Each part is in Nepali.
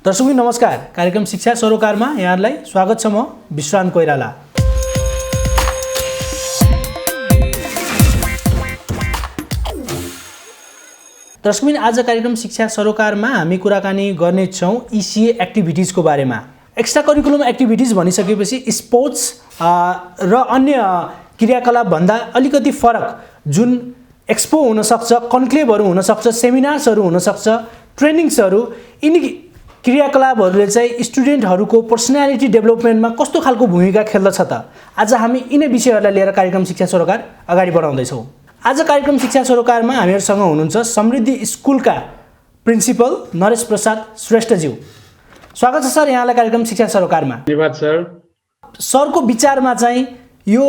दर्शकबिन नमस्कार। कार्यक्रम शिक्षा सरोकारमा यहाँलाई स्वागत छ। म विश्रान्त कोइराला। दर्शकबिन आज कार्यक्रम शिक्षा सरोकारमा हामी कुराकानी गर्नेछौँ इसिए एक्टिभिटिजको बारेमा। एक्स्ट्रा करिकुलम एक्टिभिटिज भनिसकेपछि स्पोर्ट्स र अन्य क्रियाकलाप भन्दा अलिकति फरक जुन एक्सपो हुनसक्छ, कन्क्लेभहरू हुनसक्छ, सेमिनार्सहरू हुनसक्छ, ट्रेनिङ्सहरू, यिनी क्रियाकलापहरूले चाहिँ स्टुडेन्टहरूको पर्सनालिटी डेभलपमेन्टमा कस्तो खालको भूमिका खेल्दछ त आज हामी यिनै विषयहरूलाई लिएर कार्यक्रम शिक्षा सरोकार अगाडि बढाउँदैछौँ। आज कार्यक्रम शिक्षा सरोकारमा हामीहरूसँग हुनुहुन्छ समृद्धि स्कुलका प्रिन्सिपल नरेश प्रसाद श्रेष्ठज्यू। स्वागत छ सर यहाँलाई कार्यक्रम शिक्षा सरोकारमा। धन्यवाद सर। सरको विचारमा चाहिँ यो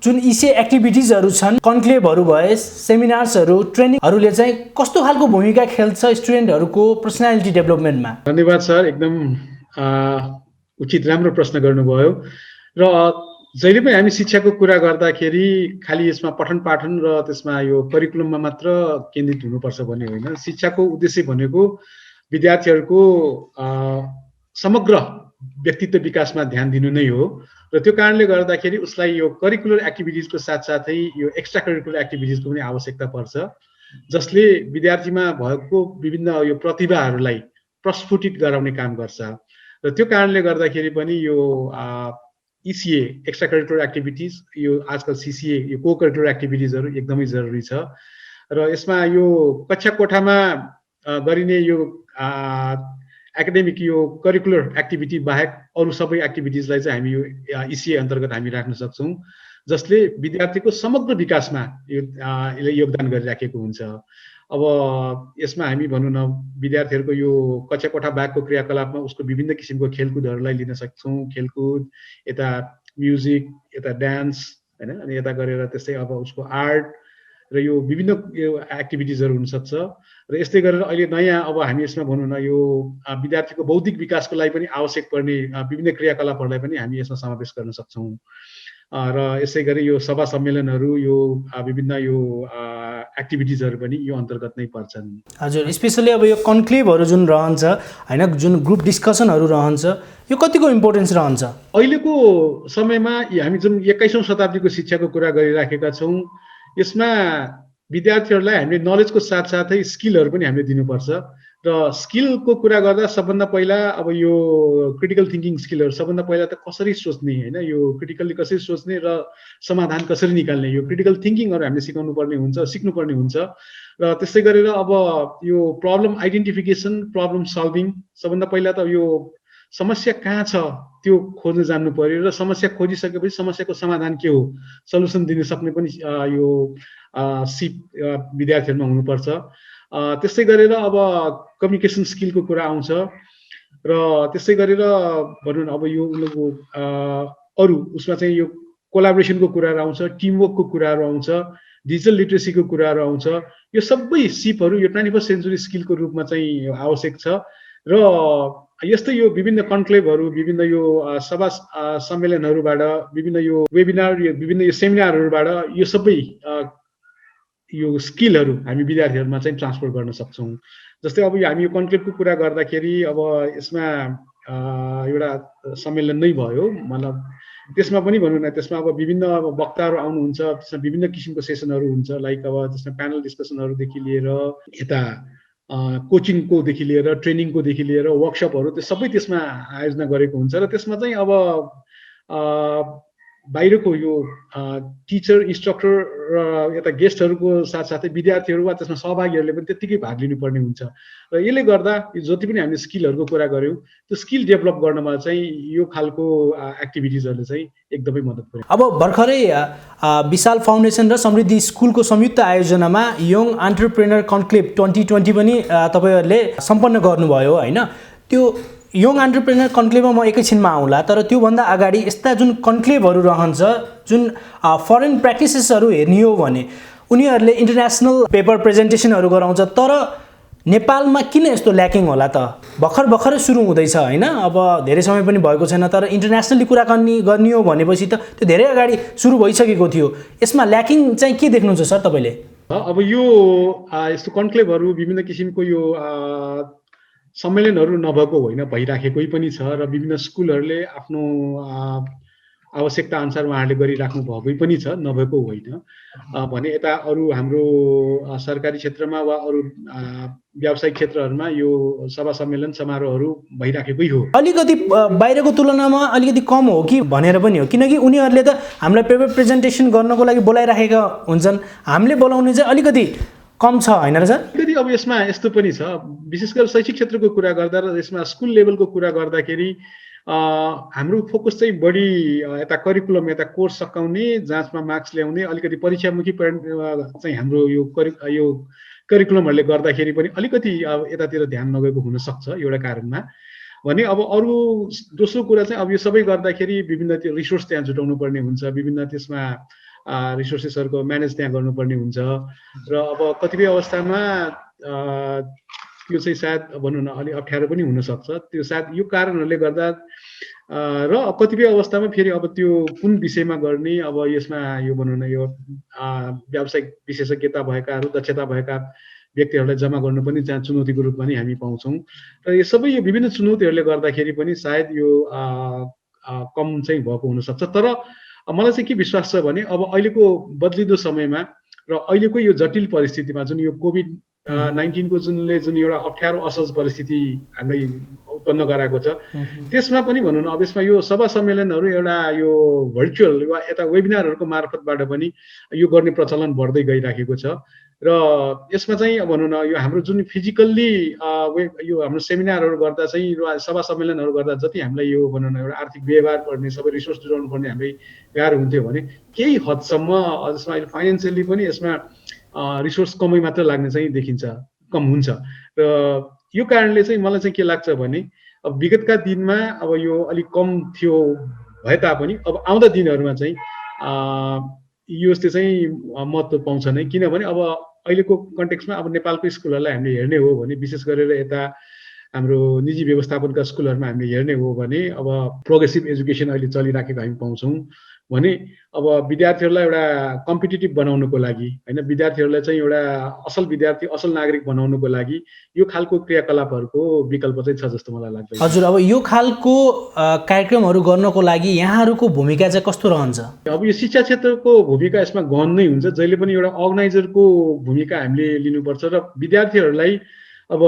जुन इसिए एक्टिभिटिजहरू छन्, कन्क्लेभहरू भए, सेमिनार्सहरू, ट्रेनिङहरूले चाहिँ कस्तो खालको भूमिका खेल्छ स्टुडेन्टहरूको पर्सनालिटी डेभलपमेन्टमा? धन्यवाद सर, एकदम उचित राम्रो प्रश्न गर्नुभयो। र जहिले पनि हामी शिक्षाको कुरा गर्दाखेरि खालि यसमा पठन पाठन र त्यसमा यो करिकुलममा मात्र केन्द्रित हुनुपर्छ भन्ने होइन। शिक्षाको उद्देश्य भनेको विद्यार्थीहरूको समग्र व्यक्तित्व विकासमा ध्यान दिनु नै हो। र त्यो कारणले गर्दाखेरि उसलाई यो करिकुलर एक्टिभिटिजको साथसाथै यो एक्स्ट्रा करिकुलर एक्टिभिटिजको पनि आवश्यकता पर्छ, जसले विद्यार्थीमा भएको विभिन्न यो प्रतिभाहरूलाई प्रस्फुटित गराउने काम गर्छ। र त्यो कारणले गर्दाखेरि पनि यो इसिए एक्स्ट्रा करिकुलर एक्टिभिटिज, यो आजकल सिसिए यो को करिकुलर एक्टिभिटिजहरू एकदमै जरुरी छ। र यसमा यो कक्षा कोठामा गरिने यो एकाडेमिक यो करिकुलर एक्टिभिटी बाहेक अरू सबै एक्टिभिटिजलाई चाहिँ हामी यो इसिए अन्तर्गत हामी राख्न सक्छौँ, जसले विद्यार्थीको समग्र विकासमा यो यसले योगदान गरिराखेको हुन्छ। अब यसमा हामी भनौँ न विद्यार्थीहरूको यो कक्षा कोठा बाहेकको क्रियाकलापमा उसको विभिन्न किसिमको खेलकुदहरूलाई लिन सक्छौँ। खेलकुद, यता म्युजिक, यता डान्स, होइन, अनि यता गरेर त्यस्तै अब उसको आर्ट र यो विभिन्न यो एक्टिभिटिजहरू हुनसक्छ। र यस्तै गरेर अहिले नयाँ अब हामी यसमा भनौँ न यो विद्यार्थीको बौद्धिक विकासको लागि पनि आवश्यक पर्ने विभिन्न क्रियाकलापहरूलाई पनि हामी यसमा समावेश गर्न सक्छौँ। र यसै गरी यो सभा सम्मेलनहरू, यो विभिन्न यो एक्टिभिटिजहरू पनि यो अन्तर्गत नै पर्छन्। हजुर, स्पेसली अब यो कन्क्लेभहरू जुन रहन्छ होइन, जुन ग्रुप डिस्कसनहरू रहन्छ, यो कतिको इम्पोर्टेन्स रहन्छ? अहिलेको समयमा हामी जुन 21औं शताब्दीको शिक्षाको कुरा गरिराखेका छौँ, यसमा विद्यार्थीहरूलाई हामीले नलेजको साथसाथै स्किलहरू पनि हामीले दिनुपर्छ। र स्किलको कुरा गर्दा सबभन्दा पहिला अब यो क्रिटिकल थिङ्किङ स्किलहरू, सबभन्दा पहिला त कसरी सोच्ने, होइन, यो क्रिटिकल्ली कसरी सोच्ने र समाधान कसरी निकाल्ने, यो क्रिटिकल थिङ्किङहरू हामीले सिक्नुपर्ने हुन्छ। र त्यस्तै गरेर अब यो प्रब्लम आइडेन्टिफिकेसन, प्रब्लम सल्भिङ, सबभन्दा पहिला त यो समस्या कहाँ छ त्यो खोज्न जान्नु पर्यो र समस्या खोजिसकेपछि समस्याको समाधान के हो, सल्युसन दिन सक्ने पनि यो सिप विद्यार्थीहरूमा हुनुपर्छ। त्यस्तै गरेर अब कम्युनिकेसन स्किलको कुरा आउँछ। र त्यस्तै गरेर भनौँ न अब यो उनीहरूको अरू उसमा चाहिँ यो कोलाबोरेसनको कुराहरू आउँछ, टिमवर्कको कुराहरू आउँछ, डिजिटल लिटरेसीको कुराहरू आउँछ। यो सबै सिपहरू यो 21st सेन्चुरी स्किलको रूपमा चाहिँ आवश्यक छ। र यस्तै यो विभिन्न कन्क्लेभहरू, विभिन्न यो सभा सम्मेलनहरूबाट, विभिन्न यो वेबिनार, यो विभिन्न यो सेमिनारहरूबाट यो सबै यो स्किलहरू हामी विद्यार्थीहरूमा चाहिँ ट्रान्सफर गर्न सक्छौँ। जस्तै अब हामी यो कन्क्लेभको कुरा गर्दाखेरि अब यसमा एउटा सम्मेलन नै भयो, मतलब त्यसमा पनि भनौँ न, त्यसमा अब विभिन्न वक्ताहरू आउनुहुन्छ, त्यसमा विभिन्न किसिमको सेसनहरू हुन्छ, लाइक अब त्यसमा प्यानल डिस्कसनहरूदेखि लिएर यता कोचिङकोदेखि लिएर ट्रेनिङकोदेखि लिएर वर्कसपहरू, त्यो सबै त्यसमा आयोजना गरेको हुन्छ। र त्यसमा चाहिँ अब बाहिरको यो टिचर, इन्स्ट्रक्टर र यता गेस्टहरूको साथसाथै विद्यार्थीहरू वा त्यसमा सहभागीहरूले पनि त्यत्तिकै भाग लिनुपर्ने हुन्छ। र यसले गर्दा जति पनि हामीले स्किलहरूको कुरा गऱ्यौँ, त्यो स्किल डेभलप गर्नमा चाहिँ यो खालको एक्टिभिटिजहरूले चाहिँ एकदमै मद्दत गर्छ। अब भर्खरै विशाल फाउन्डेसन र समृद्धि स्कुलको संयुक्त आयोजनामा यङ एन्टरप्रेनर कन्क्लेभ 2020 पनि तपाईँहरूले सम्पन्न गर्नुभयो, होइन? त्यो यङ एन्टरप्रेनर कन्क्लेभमा म एकैछिनमा आउँला, तर त्योभन्दा अगाडि यस्ता जुन कन्क्लेभहरू रहन्छ, जुन फरेन प्र्याक्टिसेसहरू हेर्ने हो भने उनीहरूले इन्टरनेसनल पेपर प्रेजेन्टेसनहरू गराउँछ, तर नेपालमा किन यस्तो ल्याकिङ होला त? भर्खरै सुरु हुँदैछ, होइन? अब धेरै समय पनि भएको छैन, तर इन्टरनेसनली कुराकानी गर्ने हो भनेपछि त त्यो धेरै अगाडि सुरु भइसकेको थियो। यसमा ल्याकिङ चाहिँ के देख्नुहुन्छ सर तपाईँले? अब यो यस्तो कन्क्लेभहरू, विभिन्न किसिमको यो सम्मेलनहरू नभएको होइन, भइराखेकै पनि छ र विभिन्न स्कुलहरूले आफ्नो आवश्यकता अनुसार उहाँहरूले गरिराख्नु भएकै पनि छ, नभएको होइन। भने यता अरू हाम्रो सरकारी क्षेत्रमा वा अरू व्यावसायिक क्षेत्रहरूमा यो सभा सम्मेलन समारोहहरू भइराखेकै हो। अलिकति बाहिरको तुलनामा अलिकति कम हो कि भनेर पनि हो, किनकि उनीहरूले त हामीलाई पेपर प्रेजेन्टेसन गर्नको लागि बोलाइराखेका हुन्छन्, हामीले बोलाउने चाहिँ अलिकति कम छ होइन र सर? अलिकति अब यसमा यस्तो पनि छ, विशेष गरी शैक्षिक क्षेत्रको कुरा गर्दा र यसमा स्कुल लेभलको कुरा गर्दाखेरि हाम्रो फोकस चाहिँ बढी यता करिकुलम, यता कोर्स सकाउने, जाँचमा मार्क्स ल्याउने, अलिकति परीक्षामुखी चाहिँ हाम्रो यो करिकुलमहरूले गर्दाखेरि पनि अलिकति अब यतातिर ध्यान नगएको हुनसक्छ एउटा कारणमा। भने अब अरू दोस्रो कुरा चाहिँ अब यो सबै गर्दाखेरि विभिन्न त्यो रिसोर्स त्यहाँ जुटाउनु पर्ने हुन्छ, विभिन्न त्यसमा रिसोर्सेसहरूको म्यानेज त्यहाँ गर्नुपर्ने हुन्छ र अब कतिपय अवस्थामा त्यो चाहिँ सायद भनौँ न अलि अप्ठ्यारो पनि हुनसक्छ। त्यो सायद यो कारणहरूले गर्दा र कतिपय अवस्थामा फेरि अब त्यो कुन विषयमा गर्ने, अब यसमा यो भनौँ न यो व्यावसायिक विशेषज्ञता भएकाहरू, दक्षता भएका व्यक्तिहरूलाई जम्मा गर्नु पनि जहाँ चुनौतीको रूपमा नै हामी पाउँछौँ र यो सबै यो विभिन्न चुनौतीहरूले गर्दाखेरि पनि सायद यो कम चाहिँ भएको हुनसक्छ। तर मलाई चाहिँ के विश्वास छ भने अब अहिलेको बदलिँदो समयमा र अहिलेको यो जटिल परिस्थितिमा जुन यो कोभिड-19 को जुन एउटा अप्ठ्यारो असहज परिस्थिति हामीलाई उत्पन्न गराएको छ, त्यसमा पनि भनौँ न अब यसमा यो सभा सम्मेलनहरू एउटा यो भर्चुअल वा यता वेबिनारहरूको मार्फतबाट पनि यो गर्ने प्रचलन बढ्दै गइराखेको छ र यसमा चाहिँ भनौँ न यो हाम्रो जुन फिजिकल्ली यो हाम्रो सेमिनारहरू गर्दा चाहिँ र सभा सम्मेलनहरू गर्दा जति हामीलाई यो भनौँ न एउटा आर्थिक व्यवहार पर्ने, सबै रिसोर्स जुटाउनु पर्ने हामीलाई गाह्रो हुन्थ्यो भने केही हदसम्म यसमा अहिले फाइनेन्सियली पनि यसमा रिसोर्स कमै मात्र लाग्ने चाहिँ देखिन्छ, कम हुन्छ र यो कारणले चाहिँ मलाई चाहिँ के लाग्छ भने अब विगतका दिनमा अब यो अलिक कम थियो भए तापनि अब आउँदा दिनहरूमा चाहिँ यसले चाहिँ महत्त्व पाउँछ नै। किनभने अब अहिलेको कन्टेक्स्टमा अब नेपालको स्कुलहरूलाई हामीले हेर्ने हो भने, विशेष गरेर यता हाम्रो निजी व्यवस्थापनका स्कुलहरूमा हामीले हेर्ने हो भने अब प्रोग्रेसिभ एजुकेसन अहिले चलिराखेको हामी पाउँछौँ भने अब विद्यार्थीहरूलाई एउटा कम्पिटिटिभ बनाउनुको लागि होइन, विद्यार्थीहरूलाई चाहिँ एउटा असल विद्यार्थी, असल नागरिक बनाउनुको लागि यो खालको क्रियाकलापहरूको विकल्प चाहिँ छ जस्तो मलाई लाग्छ। हजुर, अब यो खालको कार्यक्रमहरू गर्नको लागि यहाँहरूको भूमिका चाहिँ कस्तो रहन्छ? अब यो शिक्षा क्षेत्रको भूमिका यसमा गहन नै हुन्छ, जहिले पनि एउटा अर्गनाइजरको भूमिका हामीले लिनुपर्छ र विद्यार्थीहरूलाई अब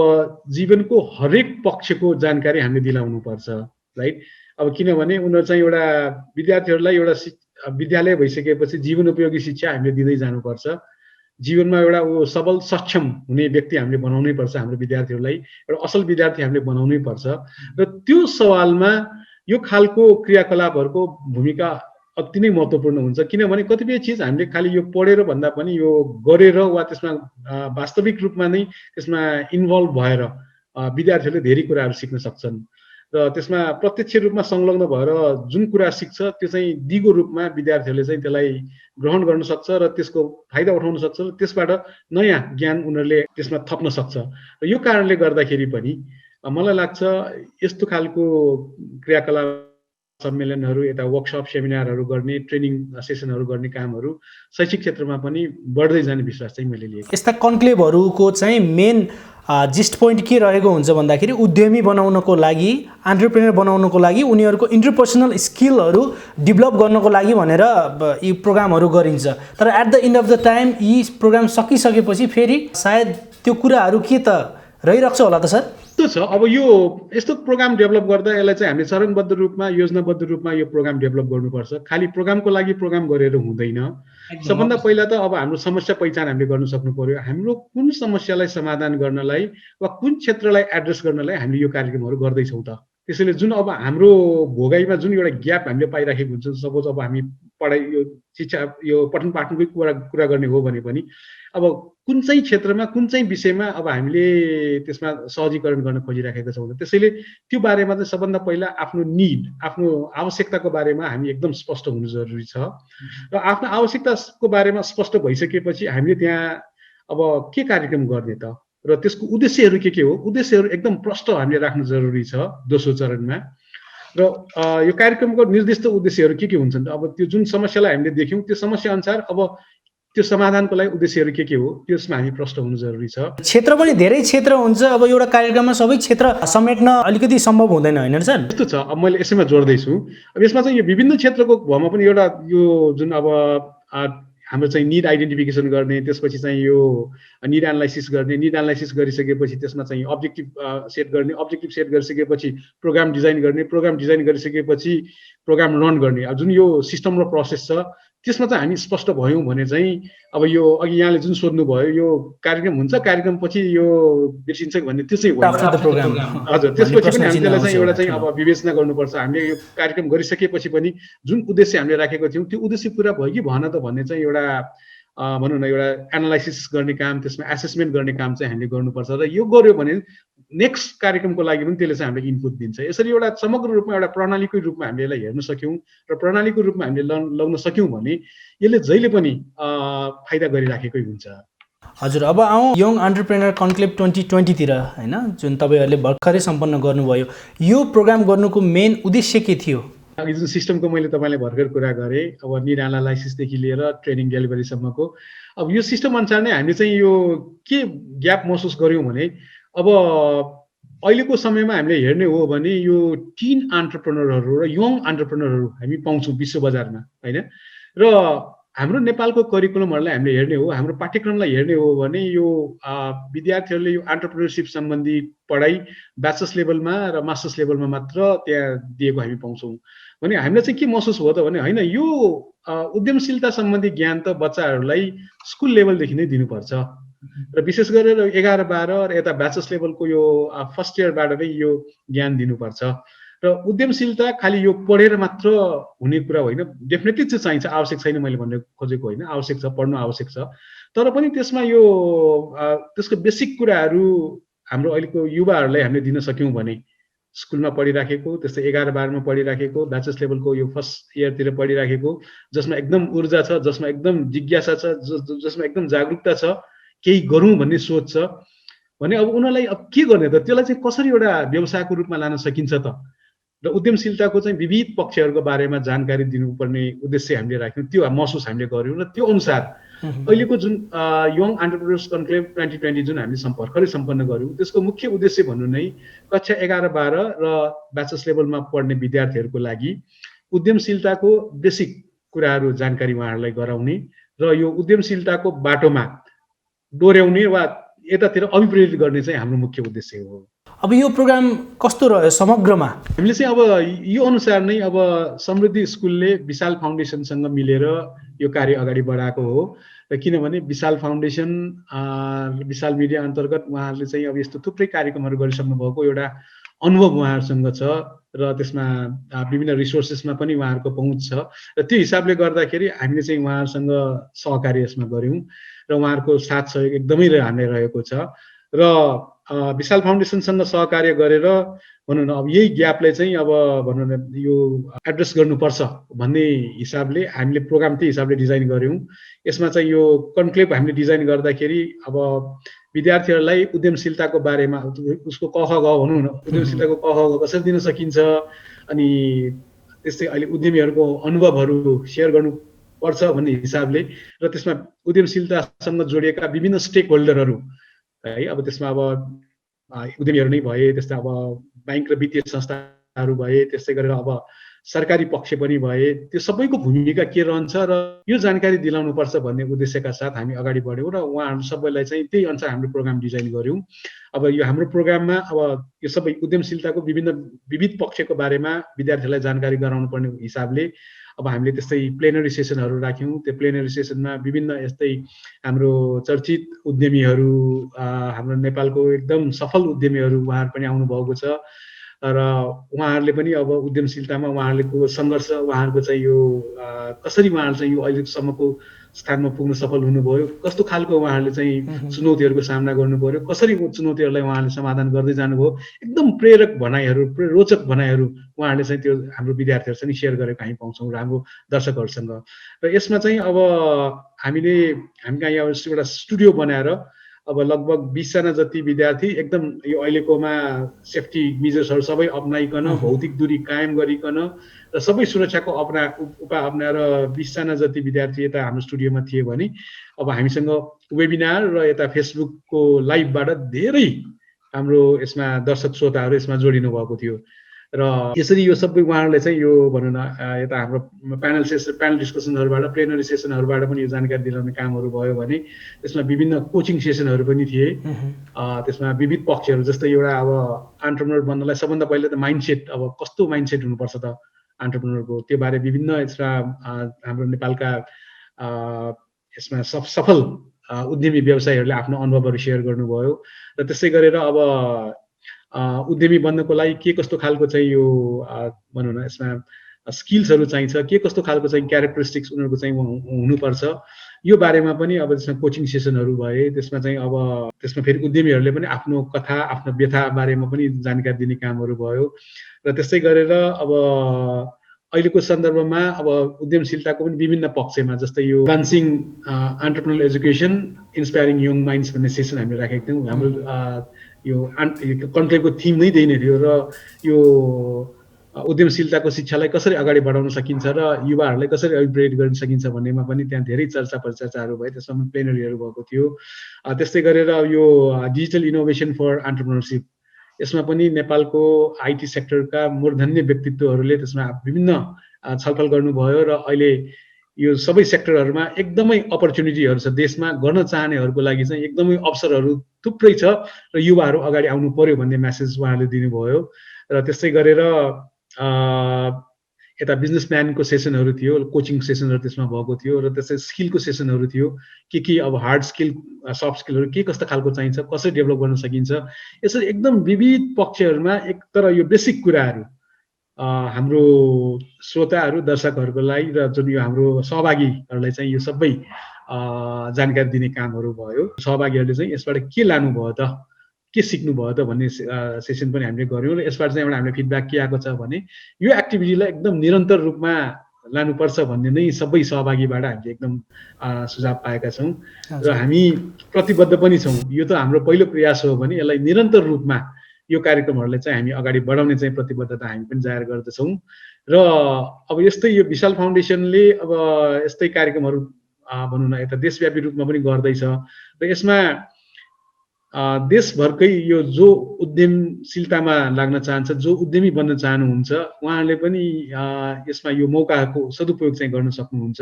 जीवनको हरेक पक्षको जानकारी हामीले दिलाउनुपर्छ, राइट? अब किनभने उनीहरू चाहिँ एउटा विद्यार्थीहरूलाई एउटा विद्यालय भइसकेपछि जीवनोपयोगी शिक्षा हामीले दिँदै जानुपर्छ। जीवनमा एउटा सबल सक्षम हुने व्यक्ति हामीले बनाउनै पर्छ, हाम्रो विद्यार्थीहरूलाई एउटा असल विद्यार्थी हामीले बनाउनै पर्छ र त्यो सवालमा यो खालको क्रियाकलापहरूको भूमिका अति नै महत्त्वपूर्ण हुन्छ। किनभने कतिपय चिज हामीले खालि यो पढेर भन्दा पनि यो गरेर वा त्यसमा वास्तविक रूपमा नै त्यसमा इन्भल्भ भएर विद्यार्थीहरूले धेरै कुराहरू सिक्न सक्छन् र त्यसमा प्रत्यक्ष रूपमा संलग्न भएर जुन कुरा सिक्छ त्यो चाहिँ दिगो रूपमा विद्यार्थीहरूले चाहिँ त्यसलाई ग्रहण गर्न सक्छ र त्यसको फाइदा उठाउन सक्छ र त्यसबाट नयाँ ज्ञान उनीहरूले त्यसमा थप्न सक्छ। र यो कारणले गर्दाखेरि पनि मलाई लाग्छ यस्तो खालको क्रियाकलाप, सम्मेलनहरू, यता वर्कसप सेमिनारहरू गर्ने, ट्रेनिङ सेसनहरू गर्ने कामहरू शैक्षिक क्षेत्रमा पनि बढ्दै जाने विश्वास चाहिँ मैले लिएको। यस्ता कन्क्लेभहरूको चाहिँ मेन जिस्ट पोइन्ट के रहेको हुन्छ भन्दाखेरि उद्यमी बनाउनको लागि, एन्टरप्रेनर बनाउनको लागि, उनीहरूको इन्टरपर्सनल स्किलहरू डेभलप गर्नको लागि भनेर यी प्रोग्रामहरू गरिन्छ। तर at the end of the time यी प्रोग्राम सकिसकेपछि फेरि सायद त्यो कुराहरू के त रहिरहेको होला त सर? त्यस्तो छ। अब यो यस्तो प्रोग्राम डेभलप गर्दा यसलाई चाहिँ हामीले चरणबद्ध रूपमा, योजनाबद्ध रूपमा यो प्रोग्राम डेभलप गर्नुपर्छ। खालि प्रोग्रामको लागि प्रोग्राम गरेर हुँदैन। सबभन्दा पहिला त अब हाम्रो समस्या पहिचान हामीले गर्न सक्नु पर्यो। हाम्रो कुन समस्यालाई समाधान गर्नलाई वा कुन क्षेत्रलाई एड्रेस गर्नलाई हामीले यो कार्यक्रमहरू गर्दैछौँ त। त्यसैले जुन अब हाम्रो भोगाइमा जुन एउटा ग्याप हामीले पाइराखेको हुन्छ, सपोज अब हामी पढाइ यो शिक्षा यो पठन पाठनकै कुरा गर्ने हो भने पनि अब कुन चाहिँ क्षेत्रमा, कुन चाहिँ विषयमा अब हामीले त्यसमा सहजीकरण गर्न खोजिराखेका छौँ। त्यसैले त्यो बारेमा चाहिँ सबभन्दा पहिला आफ्नो निड, आफ्नो आवश्यकताको बारेमा हामी एकदम स्पष्ट हुनु जरुरी छ र आफ्नो आवश्यकताको बारेमा स्पष्ट भइसकेपछि हामीले त्यहाँ अब के कार्यक्रम गर्ने त र त्यसको उद्देश्यहरू के हो, उद्देश्यहरू एकदम प्रष्ट हामीले राख्नु जरुरी छ दोस्रो चरणमा। र यो कार्यक्रमको निर्दिष्ट उद्देश्यहरू के हुन्छन् त, अब त्यो जुन समस्यालाई हामीले देख्यौँ त्यो समस्या अनुसार अब त्यो समाधानको लागि उद्देश्यहरू के हो त्यसमा हामी प्रष्ट हुनु जरुरी छ। क्षेत्र पनि धेरै क्षेत्र हुन्छ, अब एउटा कार्यक्रममा सबै क्षेत्र समेट्न अलिकति सम्भव हुँदैन होइन सर? यस्तो छ, अब मैले यसैमा जोड्दैछु। अब यसमा चाहिँ यो विभिन्न क्षेत्रको भरमा पनि एउटा यो जुन अब हाम्रो चाहिँ निड आइडेन्टिफिकेसन गर्ने, त्यसपछि चाहिँ यो निड एनालाइसिस गर्ने, निड एनालाइसिस गरिसकेपछि त्यसमा चाहिँ अब्जेक्टिभ सेट गर्ने, अब्जेक्टिभ सेट गरिसकेपछि प्रोग्राम डिजाइन गर्ने, प्रोग्राम डिजाइन गरिसकेपछि प्रोग्राम रन गर्ने। अब जुन यो सिस्टम र प्रोसेस छ त्यसमा चाहिँ हामी स्पष्ट भयौँ भने चाहिँ अब यो अघि यहाँले जुन सोध्नुभयो यो कार्यक्रम हुन्छ, कार्यक्रम पछि यो बिर्सिन्छ भन्ने त्यो चाहिँ होइन। हजुर, त्यसपछि पनि हामी त्यसलाई चाहिँ एउटा चाहिँ अब विवेचना गर्नुपर्छ। हामीले यो कार्यक्रम गरिसकेपछि पनि जुन उद्देश्य हामीले राखेको थियौँ त्यो उद्देश्य पुरा भयो कि भएन त भन्ने चाहिँ एउटा भनौँ न एउटा एनालाइसिस गर्ने काम, त्यसमा एसेसमेन्ट गर्ने काम चाहिँ हामीले गर्नुपर्छ। र यो गर्यो भने नेक्स्ट कार्यक्रमको लागि पनि त्यसले चाहिँ हामीले इनपुट दिन्छ। यसरी एउटा समग्र रूपमा एउटा प्रणालीको रूपमा हामीले यसलाई हेर्न सक्यौँ र प्रणालीको रूपमा हामीले लगाउन सक्यौँ भने यसले जहिले पनि फाइदा गरिराखेकै हुन्छ। हजुर, अब आउँ यङ एन्टरप्रेनर कन्क्लेभ 2020 होइन, जुन तपाईँहरूले भर्खरै सम्पन्न गर्नुभयो। यो प्रोग्राम गर्नुको मेन उद्देश्य के थियो? अघि जुन सिस्टमको मैले तपाईँलाई भर्खर कुरा गरेँ, अब निड एनालाइसिसदेखि लिएर ट्रेनिङ डेलिभरीसम्मको, अब यो सिस्टम अनुसार नै हामीले चाहिँ यो के ग्याप महसुस गऱ्यौँ भने अब अहिलेको समयमा हामीले हेर्ने हो भने यो टिन एन्टरप्रेनरहरू र यङ एन्टरप्रेनरहरू हामी पाउँछौँ विश्व बजारमा होइन। र हाम्रो नेपालको करिकुलमहरूलाई हामीले हेर्ने हो, हाम्रो पाठ्यक्रमलाई हेर्ने हो भने यो विद्यार्थीहरूले यो एन्टरप्रेनरसिप सम्बन्धी पढाइ ब्याचलर्स लेभलमा र मास्टर्स लेभलमा मात्र त्यहाँ दिएको हामी पाउँछौँ। भने हामीलाई चाहिँ के महसुस भयो त भने होइन, यो उद्यमशीलता सम्बन्धी ज्ञान त बच्चाहरूलाई स्कुल लेभलदेखि नै दिनुपर्छ र विशेष गरेर 11-12 र यता ब्याचलर्स लेभलको यो फर्स्ट इयरबाट नै यो ज्ञान दिनुपर्छ। र उद्यमशीलता खालि यो पढेर मात्र हुने कुरा होइन, डेफिनेटली चाहिँ चाहिन्छ, आवश्यक छैन मैले भन्ने खोजेको होइन, आवश्यक छ, पढ्नु आवश्यक छ। तर पनि त्यसमा यो त्यसको बेसिक कुराहरू हाम्रो अहिलेको युवाहरूलाई हामीले दिन सक्यौँ भने स्कुलमा पढिराखेको, त्यस्तै 11-12मा पढिराखेको, ब्याचलर्स लेभलको यो फर्स्ट इयरतिर पढिराखेको, जसमा एकदम ऊर्जा छ, जसमा एकदम जिज्ञासा छ, जसमा एकदम जागरुकता छ, केही गरौँ भन्ने सोच छ भने अब उनीहरूलाई अब के गर्ने त, त्यसलाई चाहिँ कसरी एउटा व्यवसायको रूपमा लान सकिन्छ त, र उद्यमशीलताको चाहिँ विविध पक्षहरूको बारेमा जानकारी दिनुपर्ने उद्देश्य हामीले राख्यौँ। त्यो महसुस हामीले गऱ्यौँ र त्यो अनुसार अहिलेको जुन यङ एन्टरप्रेनर्स कन्क्लेभ 2020 जुन हामीले भर्खरै सम्पन्न गऱ्यौँ त्यसको मुख्य उद्देश्य भन्नु नै कक्षा 11-12 र ब्याचलर्स लेभलमा पढ्ने विद्यार्थीहरूको लागि उद्यमशीलताको बेसिक कुराहरू जानकारी उहाँहरूलाई गराउने र यो उद्यमशीलताको बाटोमा डोर्याउने वा यतातिर अभिप्रेरित गर्ने चाहिँ हाम्रो मुख्य उद्देश्य हो। अब यो प्रोग्राम कस्तो रह्यो समग्रमा? हामीले चाहिँ अब यो अनुसार नै अब समृद्धि स्कुलले विशाल फाउन्डेसनसँग मिलेर यो कार्य अगाडि बढाएको हो। र किनभने विशाल फाउन्डेसन विशाल मिडिया अन्तर्गत उहाँहरूले चाहिँ अब यस्तो थुप्रै कार्यक्रमहरू गरिसक्नु भएको एउटा अनुभव उहाँहरूसँग छ र त्यसमा विभिन्न रिसोर्सेसमा पनि उहाँहरूको पहुँच छ र त्यो हिसाबले गर्दाखेरि हामीले चाहिँ उहाँहरूसँग सहकार्य यसमा गऱ्यौँ र उहाँहरूको साथ सहयोग एकदमै हामीलाई रहेको छ। र विशाल फाउन्डेसनसँग सहकार्य गरेर भनौँ न अब यही ग्यापलाई चाहिँ अब भनौँ न यो एड्रेस गर्नुपर्छ भन्ने हिसाबले हामीले प्रोग्राम त्यही हिसाबले डिजाइन गऱ्यौँ। यसमा चाहिँ यो कन्क्लेभ हामीले डिजाइन गर्दाखेरि अब विद्यार्थीहरूलाई उद्यमशीलताको बारेमा उसको क ख ग भनौँ न, उद्यमशीलताको क ख ग कसरी दिन सकिन्छ, अनि त्यस्तै अहिले उद्यमीहरूको अनुभवहरू सेयर गर्नुपर्छ भन्ने हिसाबले र त्यसमा उद्यमशीलतासँग जोडिएका विभिन्न स्टेक होल्डरहरू है, अब त्यसमा अब उद्यमीहरू नै भए, त्यस्तै अब बैंक र वित्तीय संस्थाहरू भए, त्यस्तै गरेर अब सरकारी पक्ष पनि भए, त्यो सबैको भूमिका के रहन्छ र यो जानकारी दिलाउनुपर्छ भन्ने उद्देश्यका साथ हामी अगाडि बढ्यौँ र उहाँहरू सबैलाई चाहिँ त्यही अनुसार हाम्रो प्रोग्राम डिजाइन गऱ्यौँ। अब यो हाम्रो प्रोग्राममा अब यो सबै उद्यमशीलताको विविध पक्षको बारेमा विद्यार्थीहरूलाई जानकारी गराउनु पर्ने हिसाबले अब हामीले त्यस्तै प्लेनरी सेसनहरू राख्यौँ। त्यो प्लेनरी सेसनमा विभिन्न यस्तै हाम्रो चर्चित उद्यमीहरू, हाम्रो नेपालको एकदम सफल उद्यमीहरू उहाँहरू पनि आउनुभएको छ र उहाँहरूले पनि अब उद्यमशीलतामा उहाँहरूको सङ्घर्ष, उहाँहरूको चाहिँ यो कसरी उहाँहरू चाहिँ यो अहिलेसम्मको स्थानमा पुग्न सफल हुनुभयो, कस्तो खालको उहाँहरूले चाहिँ चुनौतीहरूको सामना गर्नु पर्यो, कसरी चुनौतीहरूलाई उहाँहरूले समाधान गर्दै जानुभयो, एकदम प्रेरक भनाइहरू, रोचक भनाइहरू उहाँहरूले चाहिँ त्यो हाम्रो विद्यार्थीहरूसँग सेयर गरेको हामी पाउँछौँ र हाम्रो दर्शकहरूसँग। र यसमा चाहिँ अब हामी कहाँ यहाँ एउटा स्टुडियो बनाएर अब लगभग 20 जना जति विद्यार्थी एकदम यो अहिलेकोमा सेफ्टी मेजर्सहरू सबै अपनाइकन भौतिक दूरी कायम गरिकन र सबै सुरक्षाको उपाय अपनाएर 20 जना जति विद्यार्थी यता हाम्रो स्टुडियोमा थिए भने अब हामीसँग वेबिनार र यता फेसबुकको लाइभबाट धेरै हाम्रो यसमा दर्शक श्रोताहरू यसमा जोडिनु भएको थियो र यसरी यो सबै उहाँहरूले चाहिँ यो भनौँ न यता हाम्रो प्यानल डिस्कसनहरूबाट प्लेनरी सेसनहरूबाट पनि यो जानकारी दिलाउने कामहरू भयो भने त्यसमा विभिन्न कोचिङ सेसनहरू पनि थिए। त्यसमा विविध पक्षहरू जस्तै एउटा अब एन्टरप्रेन्योर बन्नलाई सबभन्दा पहिले त माइन्डसेट, अब कस्तो माइन्डसेट हुनुपर्छ त एन्टरप्रेन्योरको, त्यो बारे विभिन्न यसमा हाम्रो नेपालका यसमा सफल उद्यमी व्यवसायीहरूले आफ्नो अनुभवहरू सेयर गर्नुभयो र त्यसै गरेर अब उद्यमी बन्नको लागि के कस्तो खालको चाहिँ यो भनौँ न यसमा स्किल्सहरू चाहिन्छ, के कस्तो खालको चाहिँ क्यारेक्टरिस्टिक्स उनीहरूको चाहिँ हुनुपर्छ, यो बारेमा पनि अब त्यसमा कोचिङ सेसनहरू भए। त्यसमा चाहिँ अब त्यसमा फेरि उद्यमीहरूले पनि आफ्नो कथा आफ्नो व्यथा बारेमा पनि जानकारी दिने कामहरू भयो र त्यसै गरेर अब अहिलेको सन्दर्भमा अब उद्यमशीलताको पनि विभिन्न पक्षमा जस्तै यो एडभान्सिङ एन्टरप्रेन्योरल एजुकेसन इन्सपायरिङ यङ माइन्ड्स भन्ने सेसन हामीले राखेको थियौँ। हाम्रो यो कन्क्लेभको थिम नै त्यही नै थियो र यो उद्यमशीलताको शिक्षालाई कसरी अगाडि बढाउन सकिन्छ र युवाहरूलाई कसरी अपग्रेड गर्न सकिन्छ भन्नेमा पनि त्यहाँ धेरै चर्चा परिचर्चाहरू भयो। त्यसमा प्लेनरीहरू भएको थियो। त्यस्तै गरेर यो डिजिटल इनोभेसन फर एन्टरप्रेन्योरसिप, यसमा पनि नेपालको आइटी सेक्टरका मूर्धन्य व्यक्तित्वहरूले त्यसमा विभिन्न छलफल गर्नुभयो र अहिले यो सबै सेक्टरहरूमा एकदमै अपर्च्युनिटीहरू छ। देशमा गर्न चाहनेहरूको लागि चाहिँ एकदमै अवसरहरू थुप्रै छ र युवाहरू अगाडि आउनु पर्यो भन्ने मेसेज उहाँले दिनुभयो। र त्यसै गरेर यता बिजनेसम्यानको सेसनहरू थियो, कोचिङ सेसनहरू त्यसमा भएको थियो र त्यसै स्किलको सेसनहरू थियो। के अब हार्ड स्किल सफ्ट स्किलहरू के कस्तो खालको चाहिन्छ, कसरी डेभलप गर्न सकिन्छ, यसरी एकदम विविध पक्षहरूमा एक तर यो बेसिक कुराहरू हाम्रो श्रोताहरू दर्शकहरूको लागि र जुन यो हाम्रो सहभागीहरूलाई चाहिँ यो सबै जानकारी दिने कामहरू भयो। सहभागीहरूले चाहिँ यसबाट के लानुभयो त, के सिक्नुभयो त भन्ने सेसन पनि हामीले गऱ्यौँ र यसबाट चाहिँ एउटा हामीले फिडब्याक के आएको छ भने यो एक्टिभिटीलाई एकदम निरन्तर रूपमा लानुपर्छ भन्ने नै सबै सहभागीबाट हामीले एकदम सुझाव पाएका छौँ र हामी प्रतिबद्ध पनि छौँ। यो त हाम्रो पहिलो प्रयास हो भने यसलाई निरन्तर रूपमा यो कार्यक्रमहरूलाई चाहिँ हामी अगाडि बढाउने चाहिँ प्रतिबद्धता हामी पनि जाहेर गर्दछौँ र अब यस्तै यो विशाल फाउन्डेसनले अब यस्तै कार्यक्रमहरू भनौँ न यता देशव्यापी रूपमा पनि गर्दैछ र यसमा देशभरकै यो जो उद्यमशीलतामा लाग्न चाहन्छ, जो उद्यमी बन्न चाहनुहुन्छ, उहाँहरूले पनि यसमा यो मौकाको सदुपयोग चाहिँ गर्न सक्नुहुन्छ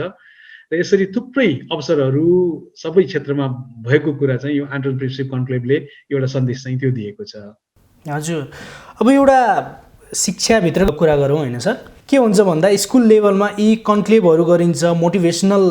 र यसरी थुप्रै अवसरहरू सबै क्षेत्रमा भएको कुरा चाहिँ यो एन्टरप्रेन्योरशिप कन्क्लेभले एउटा सन्देश चाहिँ त्यो दिएको छ। हजुर, अब एउटा शिक्षाभित्रको कुरा गरौँ होइन सर, के हुन्छ भन्दा स्कुल लेभलमा यी कन्क्लेभहरू गरिन्छ, मोटिभेसनल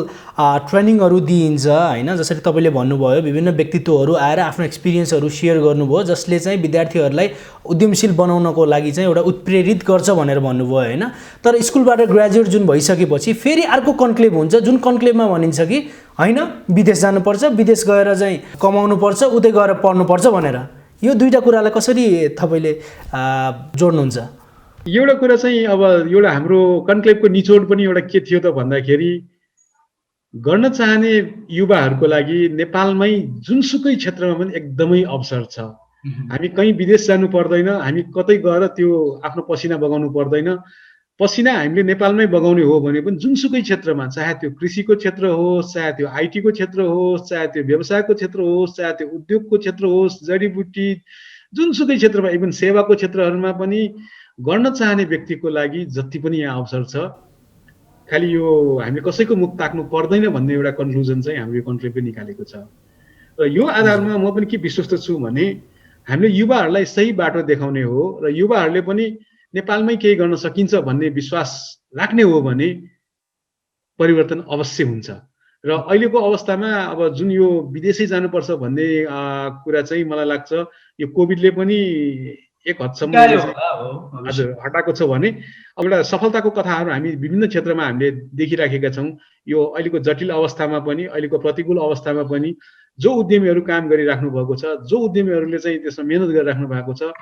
ट्रेनिङहरू दिइन्छ होइन, जसरी तपाईँले भन्नुभयो विभिन्न व्यक्तित्वहरू आएर आफ्नो एक्सपिरियन्सहरू सेयर गर्नुभयो जसले चाहिँ विद्यार्थीहरूलाई उद्यमशील बनाउनको लागि चाहिँ एउटा उत्प्रेरित गर्छ भनेर भन्नुभयो होइन। तर स्कुलबाट ग्रेजुएट जुन भइसकेपछि फेरि अर्को कन्क्लेभ हुन्छ जुन कन्क्लेभमा भनिन्छ कि होइन विदेश जानुपर्छ, विदेश गएर चाहिँ कमाउनुपर्छ, उतै गएर पढ्नुपर्छ भनेर। यो दुईवटा कुरालाई कसरी तपाईँले जोड्नुहुन्छ? एउटा कुरा चाहिँ अब एउटा हाम्रो कन्क्लेभको निचोड पनि एउटा के थियो त भन्दाखेरि गर्न चाहने युवाहरूको लागि नेपालमै जुनसुकै क्षेत्रमा पनि एकदमै अवसर छ। हामी कहीँ विदेश जानु पर्दैन, हामी कतै गएर त्यो आफ्नो पसिना बगाउनु पर्दैन। पसिना हामीले नेपालमै बगाउने हो भने पनि जुनसुकै क्षेत्रमा, चाहे त्यो कृषिको क्षेत्र होस्, चाहे त्यो आइटीको क्षेत्र होस्, चाहे त्यो व्यवसायको क्षेत्र होस्, चाहे त्यो उद्योगको क्षेत्र होस्, जडीबुटी जुनसुकै क्षेत्रमा, इभन सेवाको क्षेत्रहरूमा पनि गर्न चाहने व्यक्तिको लागि जति पनि यहाँ अवसर छ। खालि यो हामीले कसैको मुख ताक्नु पर्दैन भन्ने एउटा कन्क्लुजन चाहिँ हाम्रो यो कन्क्लेभले निकालेको छ र यो आधारमा म पनि के विश्वस्त छु भने हामीले युवाहरूलाई सही बाटो देखाउने हो र युवाहरूले पनि नेपालमै केही गर्न सकिन्छ भन्ने विश्वास राख्ने हो भने परिवर्तन अवश्य हुन्छ। र अहिलेको अवस्थामा अब जुन यो विदेशै जानुपर्छ भन्ने कुरा चाहिँ मलाई लाग्छ यो कोभिडले पनि एक हदसम्म हजुर हटाएको छ भने अब एउटा सफलताको कथाहरू हामी विभिन्न क्षेत्रमा हामीले देखिराखेका छौँ। यो अहिलेको जटिल अवस्थामा पनि, अहिलेको प्रतिकूल अवस्थामा पनि जो उद्यमीहरू काम गरिराख्नु भएको छ, जो उद्यमीहरूले चाहिँ त्यसमा मेहनत गरिराख्नु भएको छ,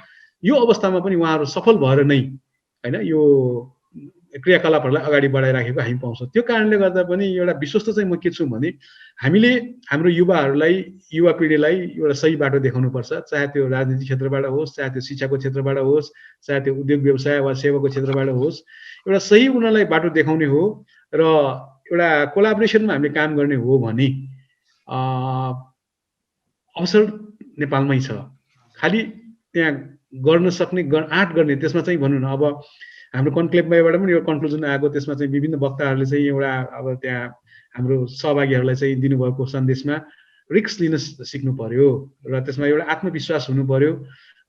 यो अवस्थामा पनि उहाँहरू सफल भएर नै होइन यो क्रियाकलापहरूलाई अगाडि बढाइराखेको हामी पाउँछौँ। त्यो कारणले गर्दा पनि एउटा विश्वस्त चाहिँ म के छु भने हामीले हाम्रो युवाहरूलाई युवा पिँढीलाई एउटा सही बाटो देखाउनुपर्छ, चाहे त्यो राजनीतिक क्षेत्रबाट होस्, चाहे त्यो शिक्षाको क्षेत्रबाट होस्, चाहे त्यो उद्योग व्यवसाय वा सेवाको क्षेत्रबाट होस्, एउटा सही उनीहरूलाई बाटो देखाउने हो र एउटा कोलाबोरेसनमा हामीले काम गर्ने हो भने अवसर नेपालमै छ। खालि त्यहाँ गर्न सक्ने आँट गर्ने त्यसमा चाहिँ भनौँ न, अब हाम्रो कन्क्लेभबाट पनि एउटा कन्क्लुजन आएको, त्यसमा चाहिँ विभिन्न वक्ताहरूले चाहिँ एउटा अब त्यहाँ हाम्रो सहभागीहरूलाई चाहिँ दिनुभएको सन्देशमा रिस्क लिन सिक्नु पर्यो र त्यसमा एउटा आत्मविश्वास हुनु पर्यो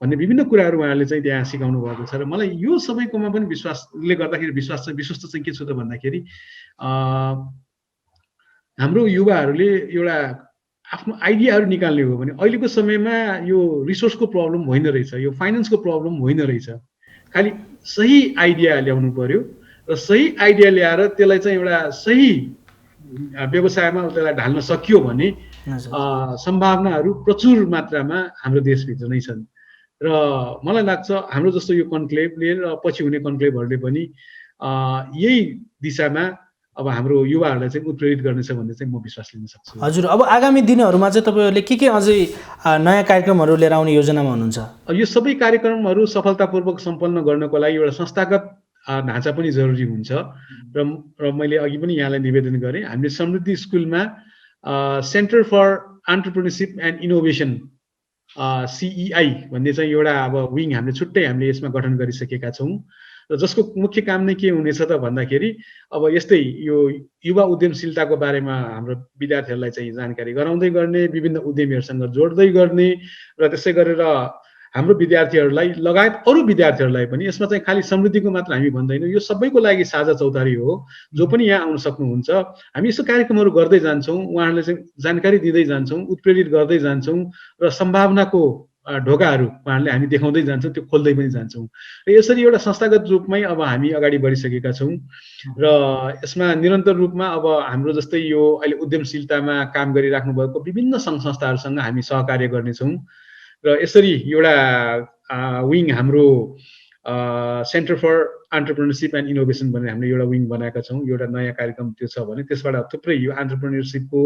भन्ने विभिन्न कुराहरू उहाँहरूले चाहिँ त्यहाँ सिकाउनु भएको छ। र मलाई यो सबैकोमा पनि विश्वासले गर्दाखेरि विश्वस्त चाहिँ के छु त भन्दाखेरि हाम्रो युवाहरूले एउटा आफ्नो आइडियाहरू निकाल्ने हो भने अहिलेको समयमा यो रिसोर्सको प्रब्लम होइन रहेछ, यो फाइनेन्सको प्रब्लम होइन रहेछ। खालि सही आइडिया ल्याउनु पर्यो र सही आइडिया ल्याएर त्यसलाई चाहिँ एउटा सही व्यवसायमा त्यसलाई ढाल्न सकियो भने सम्भावनाहरू प्रचुर मात्रामा हाम्रो देशभित्र नै छन्। र मलाई लाग्छ हाम्रो जस्तो यो कन्क्लेभले र पछि हुने कन्क्लेभहरूले पनि यही दिशामा अब हाम्रो युवाहरूलाई चाहिँ उत्प्रेरित गर्नेछ भन्ने चाहिँ म विश्वास लिन सक्छु। हजुर, अब आगामी दिनहरूमा चाहिँ तपाईँहरूले के अझै नयाँ कार्यक्रमहरू लिएर आउने योजनामा हुनुहुन्छ? यो सबै कार्यक्रमहरू सफलतापूर्वक सम्पन्न गर्नको लागि एउटा संस्थागत ढाँचा पनि जरुरी हुन्छ र मैले अघि पनि यहाँलाई निवेदन गरेँ, हामीले समृद्धि स्कुलमा centre for entrepreneurship and innovation CEI भन्ने चाहिँ एउटा अब विङ हामीले छुट्टै हामीले यसमा गठन गरिसकेका छौँ र जसको मुख्य काम नै के हुनेछ त भन्दाखेरि अब यस्तै यो युवा उद्यमशीलताको बारेमा हाम्रो विद्यार्थीहरूलाई चाहिँ जानकारी गराउँदै गर्ने, विभिन्न उद्यमीहरूसँग जोड्दै गर्ने र त्यसै गरेर हाम्रो विद्यार्थीहरूलाई लगायत अरू विद्यार्थीहरूलाई पनि यसमा चाहिँ खालि समृद्धिको मात्र हामी भन्दैनौँ, यो सबैको लागि साझा चौतारी हो। जो पनि यहाँ आउन सक्नुहुन्छ, हामी यस्तो कार्यक्रमहरू गर्दै जान्छौँ, उहाँहरूले चाहिँ जानकारी दिँदै जान्छौँ, उत्प्रेरित गर्दै जान्छौँ र सम्भावनाको ढोकाहरू उहाँहरूले हामी देखाउँदै जान्छौँ, त्यो खोल्दै पनि जान्छौँ। र यसरी एउटा संस्थागत रूपमै अब हामी अगाडि बढिसकेका छौँ र यसमा निरन्तर रूपमा अब हाम्रो जस्तै यो अहिले उद्यमशीलतामा काम गरिराख्नु भएको विभिन्न सङ्घ संस्थाहरूसँग हामी सहकार्य गर्नेछौँ र यसरी एउटा विङ हाम्रो centre for entrepreneurship and innovation भनेर हामीले एउटा विङ बनाएका छौँ। एउटा नयाँ कार्यक्रम त्यो छ भने त्यसबाट थुप्रै यो एन्टरप्रेन्योरसिपको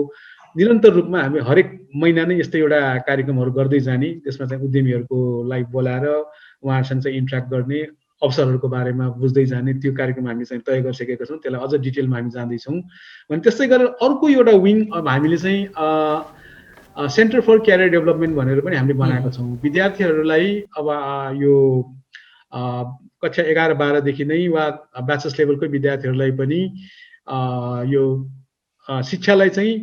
निरन्तर रूपमा हामी हरेक महिना नै यस्तै एउटा कार्यक्रमहरू गर्दै जाने, त्यसमा चाहिँ उद्यमीहरूको लागि बोलाएर उहाँहरूसँग चाहिँ इन्ट्र्याक्ट गर्ने, अवसरहरूको बारेमा बुझ्दै जाने, त्यो कार्यक्रम हामी चाहिँ तय गरिसकेका छौँ। त्यसलाई अझ डिटेलमा हामी जाँदैछौँ। भने त्यस्तै गरेर अर्को एउटा विङ अब हामीले चाहिँ सेन्टर फर क्यारियर डेभलपमेन्ट भनेर पनि हामीले बनाएको छौँ। विद्यार्थीहरूलाई अब यो कक्षा 11-12देखि नै वा ब्याचलर्स लेभलकै विद्यार्थीहरूलाई पनि यो शिक्षालाई चाहिँ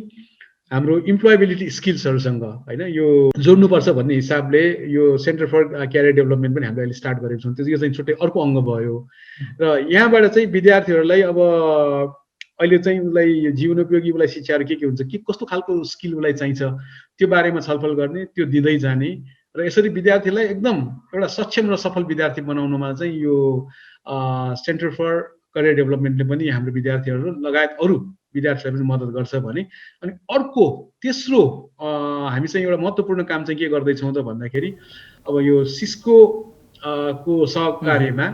हाम्रो इम्प्लोएबिलिटी स्किल्सहरूसँग होइन यो जोड्नुपर्छ भन्ने हिसाबले यो सेन्टर फर क्यारियर डेभलपमेन्ट पनि हामीले अहिले स्टार्ट गरेको छौँ। त्यो चाहिँ छुट्टै अर्को अङ्ग भयो र यहाँबाट चाहिँ विद्यार्थीहरूलाई अब अहिले चाहिँ उसलाई जीवनोपयोगी उसलाई शिक्षाहरू के हुन्छ, के कस्तो खालको स्किल उसलाई चाहिन्छ, त्यो बारेमा छलफल गर्ने, त्यो दिँदै जाने र यसरी विद्यार्थीलाई एकदम एउटा सक्षम र सफल विद्यार्थी बनाउनमा चाहिँ यो सेन्टर फर करियर डेभलपमेन्टले पनि हाम्रो विद्यार्थीहरू लगायत अरू विद्यार्थीहरूलाई पनि मद्दत गर्छ भने। अनि अर्को तेस्रो हामी चाहिँ एउटा महत्त्वपूर्ण काम चाहिँ के गर्दैछौँ त भन्दाखेरि अब यो सिस्को को सहकार्यमा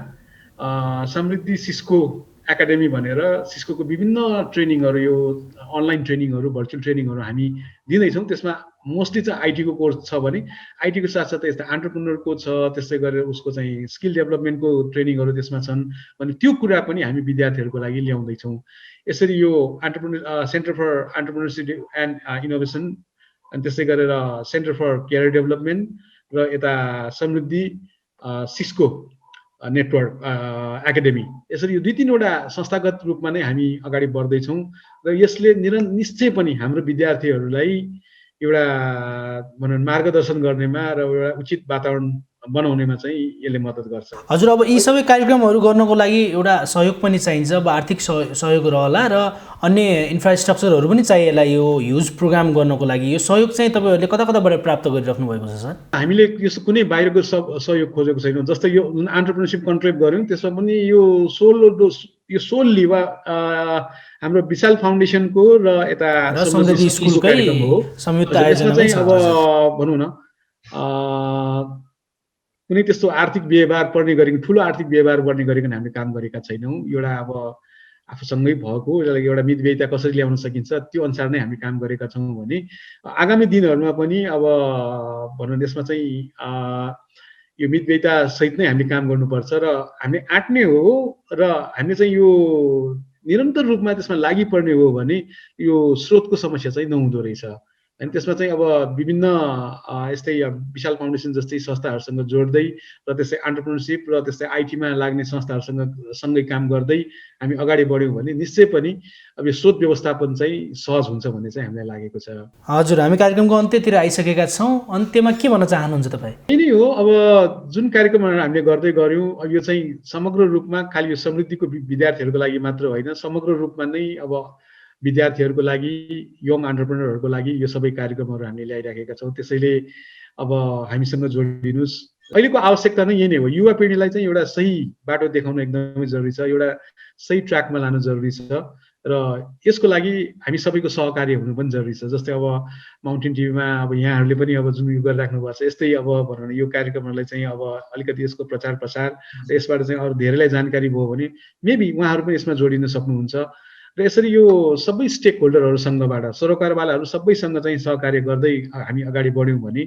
समृद्धि सिस्को एकाडेमी भनेर सिस्कोको विभिन्न ट्रेनिङहरू, यो अनलाइन ट्रेनिङहरू, भर्चुअल ट्रेनिङहरू हामी दिँदैछौँ। त्यसमा मोस्टली चाहिँ आइटीको कोर्स छ भने आइटीको साथसाथै यस्तो एन्टरप्रेन्योरको छ, त्यस्तै गरेर उसको चाहिँ स्किल डेभलपमेन्टको ट्रेनिङहरू त्यसमा छन् भने त्यो कुरा पनि हामी विद्यार्थीहरूको लागि ल्याउँदैछौँ। यसरी यो centre for entrepreneurship and innovation अनि त्यस्तै गरेर सेन्टर फर क्यारियर डेभलपमेन्ट र यता समृद्धि सिस्को नेटवर्क एकाडेमी, यसरी यो 2-3वटा संस्थागत रूपमा नै हामी अगाडि बढ्दैछौँ र यसले निश्चय पनि हाम्रो विद्यार्थीहरूलाई एउटा भनौँ मार्गदर्शन गर्नेमा र एउटा उचित वातावरण बनाउनेमा चाहिँ यसले मद्दत गर्छ। हजुर, अब यी सबै कार्यक्रमहरू गर्नको लागि एउटा सहयोग पनि चाहिन्छ, अब आर्थिक सहयोग रहला र अन्य इन्फ्रास्ट्रक्चरहरू पनि चाहिएला यो ह्युज प्रोग्राम गर्नको लागि। यो सहयोग चाहिँ तपाईँहरूले कता कताबाट प्राप्त गरिराख्नु भएको छ सर? हामीले यस्तो कुनै बाहिरको सहयोग खोजेको छैनौँ। जस्तै यो जुन एन्टरप्रेन्योरसिप कन्क्लेभ गऱ्यौँ त्यसमा पनि यो सोल्ली वा हाम्रो विशाल फाउन्डेसनको र यता समृद्धि स्कुलकै संयुक्त आयोजना चाहिँ अब भनौँ न कुनै त्यस्तो आर्थिक व्यवहार पर्ने गरिकन ठुलो आर्थिक व्यवहार गर्ने गरिकन हामीले काम गरेका छैनौँ। एउटा अब आफूसँगै भएको एउटा मितव्ययिता कसरी ल्याउन सकिन्छ त्यो अनुसार नै हामी काम गरेका छौँ भने आगामी दिनहरूमा पनि अब भनौँ यसमा चाहिँ यो मितव्ययिता सहित नै हामीले काम गर्नुपर्छ र हामीले आँट्ने हो र हामीले चाहिँ यो निरन्तर रूपमा त्यसमा लागि पर्ने हो भने यो स्रोतको समस्या चाहिँ नहुँदो रहेछ। अनि त्यसमा चाहिँ अब विभिन्न यस्तै विशाल फाउन्डेसन जस्तै संस्थाहरूसँग जोड्दै र त्यस्तै एन्टरप्रेन्योरसिप र त्यस्तै आइटीमा लाग्ने संस्थाहरूसँगै काम गर्दै हामी अगाडि बढ्यौँ भने निश्चय पनि अब यो स्रोत व्यवस्थापन चाहिँ सहज हुन्छ भन्ने चाहिँ हामीलाई लागेको छ। हजुर, हामी कार्यक्रमको अन्त्यतिर आइसकेका छौँ। अन्त्यमा के भन्न चाहनुहुन्छ तपाईँ? यही नै हो, अब जुन कार्यक्रमहरू हामीले गर्दै गऱ्यौँ अब यो चाहिँ समग्र रूपमा खालि यो समृद्धिको विद्यार्थीहरूको लागि मात्र होइन, समग्र रूपमा नै अब विद्यार्थीहरूको लागि यङ एन्टरप्रेन्योरहरूको लागि यो सबै कार्यक्रमहरू हामीले ल्याइराखेका छौँ। त्यसैले अब हामीसँग जोडिनुहोस्। अहिलेको आवश्यकता नै यही नै हो, युवा पिँढीलाई चाहिँ एउटा सही बाटो देखाउन एकदमै जरुरी छ, एउटा सही ट्र्याकमा लानु जरुरी छ र यसको लागि हामी सबैको सहकार्य हुनु पनि जरुरी छ। जस्तै अब माउन्टेन टिभीमा अब यहाँहरूले पनि अब जुन यो गरिराख्नु भएको छ यस्तै अब भनौँ न यो कार्यक्रमहरूलाई चाहिँ अब अलिकति यसको प्रचार प्रसार र यसबाट चाहिँ अरू धेरैलाई जानकारी भयो भने मेबी उहाँहरू पनि यसमा जोडिन सक्नुहुन्छ र यसरी यो सबै स्टेक होल्डरहरूसँगबाट सरोकारवालाहरू सबैसँग चाहिँ सहकार्य गर्दै हामी अगाडि बढ्यौँ भने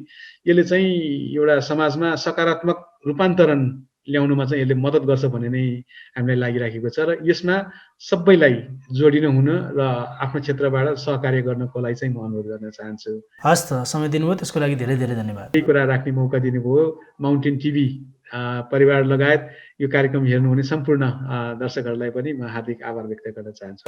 यसले चाहिँ एउटा समाजमा सकारात्मक रूपान्तरण ल्याउनुमा चाहिँ यसले मद्दत गर्छ भन्ने नै हामीलाई लागिराखेको छ र यसमा सबैलाई जोडिन हुन र आफ्नो क्षेत्रबाट सहकार्य गर्नको लागि चाहिँ म अनुरोध गर्न चाहन्छु। हस् त, समय दिनुभयो त्यसको लागि धेरै धेरै धन्यवाद। यही कुरा राख्ने मौका दिनुभयो। माउन्टेन टिभी परिवार लगायत यो कार्यक्रम हेर्नुहुने सम्पूर्ण दर्शकहरूलाई पनि म हार्दिक आभार व्यक्त गर्न चाहन्छु।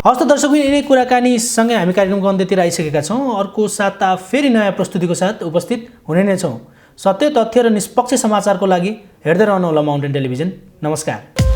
हस् त दर्शक, यिनै कुराकानीसँगै हामी कार्यक्रमको अन्त्यतिर आइसकेका छौँ। अर्को साता फेरि नयाँ प्रस्तुतिको साथ उपस्थित हुने नै छौँ। सत्य, तथ्य र निष्पक्ष समाचारको लागि हेर्दै रहनुहोला माउन्टेन टेलिभिजन। नमस्कार।